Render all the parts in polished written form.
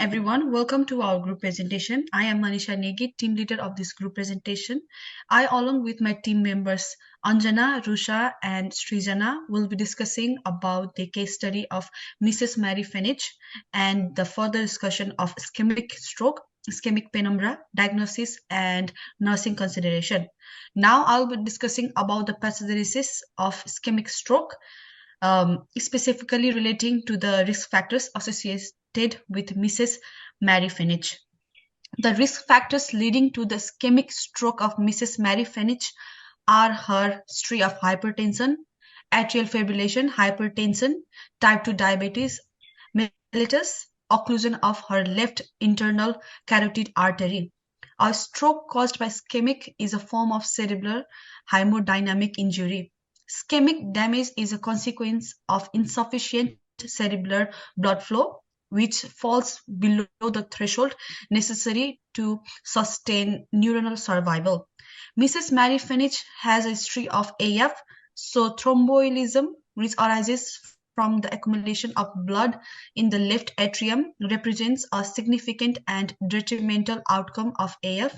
everyone. Welcome to our group presentation. I am Manisha Negi, team leader of this group presentation. I, along with my team members Anjana, Rusha, and Srijana, will be discussing about the case study of Mrs. Mary Fenich and the further discussion of ischemic stroke, ischemic penumbra, diagnosis, and nursing consideration. Now I'll be discussing about the pathogenesis of ischemic stroke, specifically relating to the risk factors associated with Mrs. Mary Fenich. The risk factors leading to the ischemic stroke of Mrs. Mary Fenich are her history of hypertension, atrial fibrillation, hypertension, type 2 diabetes, mellitus, occlusion of her left internal carotid artery. A stroke caused by ischemic is a form of cerebral hemodynamic injury. Ischemic damage is a consequence of insufficient cerebral blood flow, which falls below the threshold necessary to sustain neuronal survival. Mrs. Mary Fenich has a history of AF, so thromboembolism, which arises from the accumulation of blood in the left atrium, represents a significant and detrimental outcome of AF,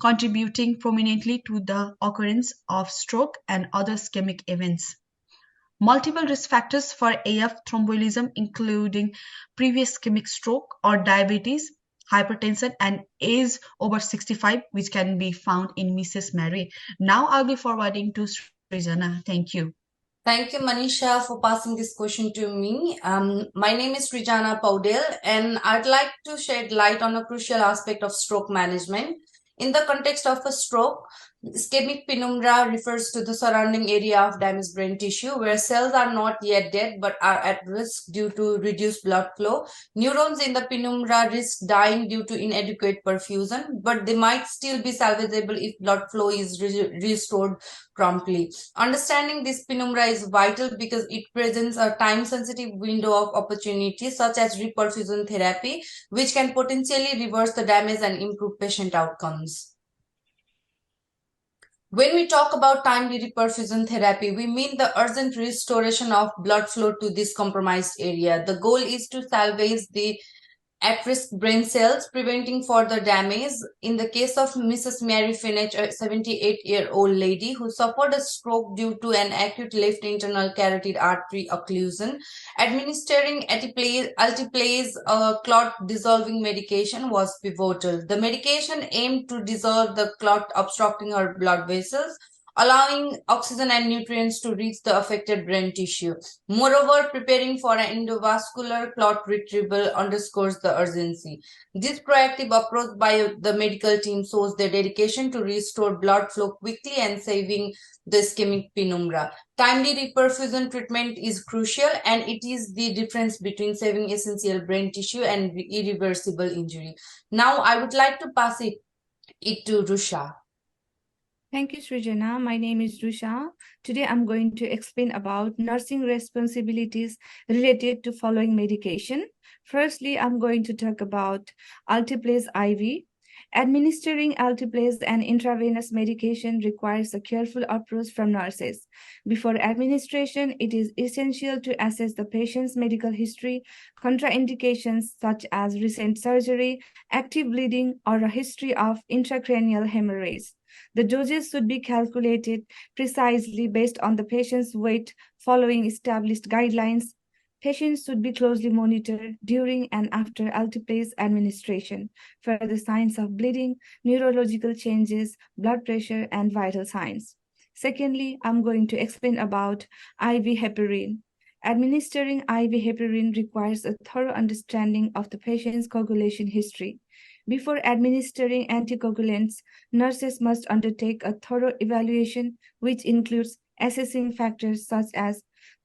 contributing prominently to the occurrence of stroke and other ischemic events. Multiple risk factors for AF thromboembolism, including previous ischemic stroke or diabetes, hypertension, and age over 65, which can be found in Mrs. Mary. Now I'll be forwarding to Srijana. Thank you. Thank you, Manisha, for passing this question to me. My name is Srijana Paudel, and I'd like to shed light on a crucial aspect of stroke management. In the context of a stroke, ischemic penumbra refers to the surrounding area of damaged brain tissue where cells are not yet dead but are at risk due to reduced blood flow. Neurons in the penumbra risk dying due to inadequate perfusion, but they might still be salvageable if blood flow is restored promptly. Understanding this penumbra is vital because it presents a time-sensitive window of opportunity such as reperfusion therapy, which can potentially reverse the damage and improve patient outcomes. When we talk about timely reperfusion therapy, we mean the urgent restoration of blood flow to this compromised area. The goal is to salvage the at-risk brain cells, preventing further damage. In the case of Mrs. Mary Fenich, a 78-year-old lady who suffered a stroke due to an acute left internal carotid artery occlusion, administering alteplase, a clot-dissolving medication, was pivotal. The medication aimed to dissolve the clot obstructing her blood vessels, allowing oxygen and nutrients to reach the affected brain tissue. Moreover, preparing for an endovascular clot retrieval underscores the urgency. This proactive approach by the medical team shows their dedication to restore blood flow quickly and saving the ischemic penumbra. Timely reperfusion treatment is crucial, and it is the difference between saving essential brain tissue and irreversible injury. Now, I would like to pass it to Rusha. Thank you, Srijana. My name is Rusha. Today, I'm going to explain about nursing responsibilities related to following medication. Firstly, I'm going to talk about alteplase IV. Administering alteplase and intravenous medication requires a careful approach from nurses. Before administration, it is essential to assess the patient's medical history, contraindications such as recent surgery, active bleeding, or a history of intracranial hemorrhage. The doses should be calculated precisely based on the patient's weight following established guidelines. Patients should be closely monitored during and after alteplase administration for the signs of bleeding, neurological changes, blood pressure, and vital signs. Secondly, I'm going to explain about IV heparin. Administering IV heparin requires a thorough understanding of the patient's coagulation history. Before administering anticoagulants, nurses must undertake a thorough evaluation, which includes assessing factors such as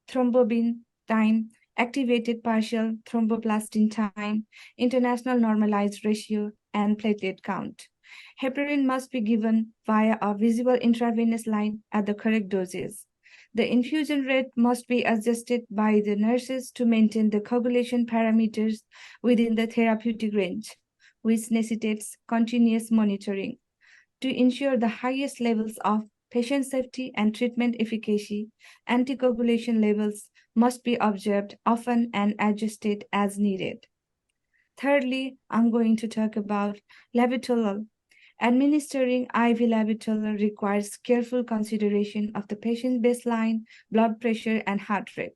thrombin time, activated partial thromboplastin time, international normalized ratio, and platelet count. Heparin must be given via a visible intravenous line at the correct doses. The infusion rate must be adjusted by the nurses to maintain the coagulation parameters within the therapeutic range, which necessitates continuous monitoring. To ensure the highest levels of patient safety and treatment efficacy, anticoagulation levels must be observed often and adjusted as needed. Thirdly, I'm going to talk about labetalol. Administering IV labetalol requires careful consideration of the patient's baseline blood pressure and heart rate.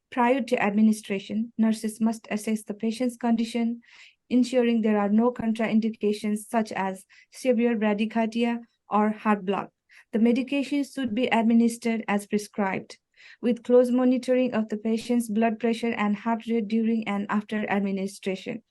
Prior to administration, nurses must assess the patient's condition, ensuring there are no contraindications such as severe bradycardia or heart block. The medication should be administered as prescribed, with close monitoring of the patient's blood pressure and heart rate during and after administration.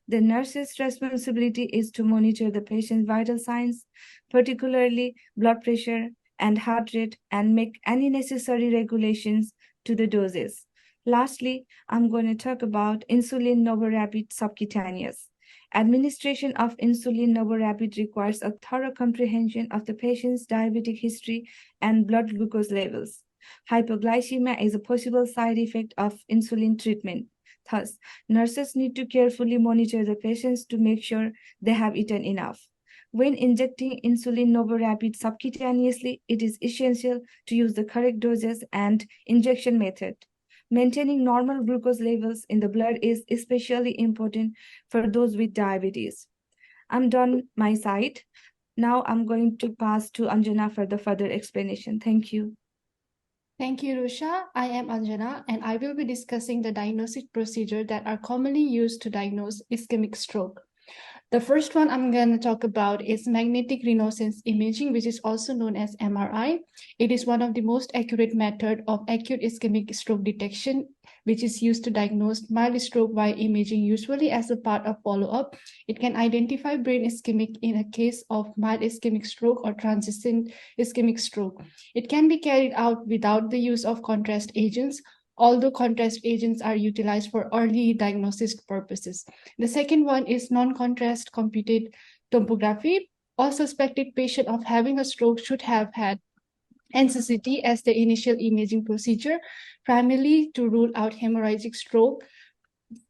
The nurse's responsibility is to monitor the patient's vital signs, particularly blood pressure and heart rate, and make any necessary regulations to the doses. Lastly, I'm going to talk about insulin novorapid subcutaneous. Administration of insulin novorapid requires a thorough comprehension of the patient's diabetic history and blood glucose levels. Hypoglycemia is a possible side effect of insulin treatment. Thus, nurses need to carefully monitor the patients to make sure they have eaten enough. When injecting insulin novorapid subcutaneously, it is essential to use the correct doses and injection method. Maintaining normal glucose levels in the blood is especially important for those with diabetes. I'm done my side. Now I'm going to pass to Anjana for the further explanation. Thank you. Thank you, Rusha. I am Anjana, and I will be discussing the diagnostic procedure that are commonly used to diagnose ischemic stroke. The first one I'm going to talk about is magnetic resonance imaging, which is also known as MRI. It is one of the most accurate method of acute ischemic stroke detection, which is used to diagnose mild stroke by imaging, usually as a part of follow-up. It can identify brain ischemic in a case of mild ischemic stroke or transient ischemic stroke. It can be carried out without the use of contrast agents, although contrast agents are utilized for early diagnosis purposes. The second one is non-contrast computed tomography. All suspected patient of having a stroke should have had NCCT as the initial imaging procedure, primarily to rule out hemorrhagic stroke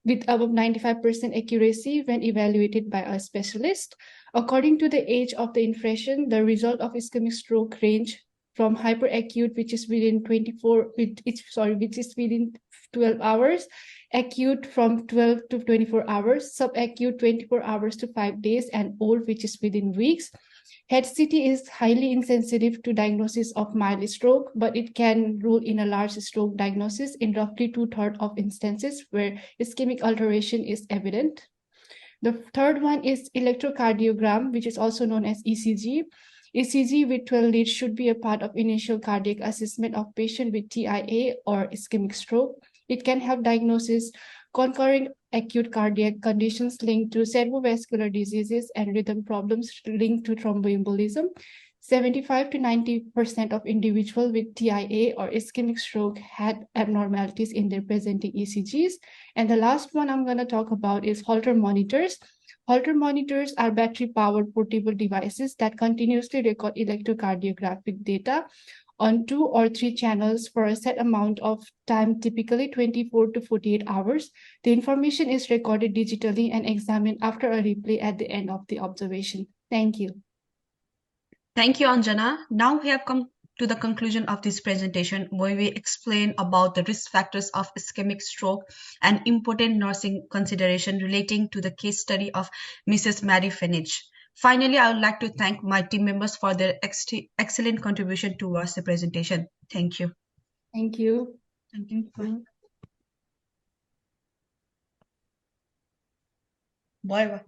with above 95% accuracy when evaluated by a specialist. According to the age of the infection, the result of ischemic stroke range from hyperacute, which is within 12 hours, acute from 12 to 24 hours, subacute 24 hours to 5 days, and old, which is within weeks. HCT is highly insensitive to diagnosis of mild stroke, but it can rule in a large stroke diagnosis in roughly 2/3 of instances where ischemic alteration is evident. The third one is electrocardiogram, which is also known as ECG. ECG with 12 leads should be a part of initial cardiac assessment of patient with TIA or ischemic stroke. It can help diagnosis concurrent acute cardiac conditions linked to cerebrovascular diseases and rhythm problems linked to thromboembolism. 75 to 90% of individuals with TIA or ischemic stroke had abnormalities in their presenting ECGs. And the last one I'm going to talk about is Holter monitors. Holter monitors are battery-powered portable devices that continuously record electrocardiographic data on 2 or 3 channels for a set amount of time, typically 24 to 48 hours. The information is recorded digitally and examined after a replay at the end of the observation. Thank you. Thank you, Anjana. Now we have come to the conclusion of this presentation where we explain about the risk factors of ischemic stroke and important nursing consideration relating to the case study of Mrs. Mary Fenich. Finally, I would like to thank my team members for their excellent contribution towards the presentation. Thank you. Thank you. Thank you. Bye.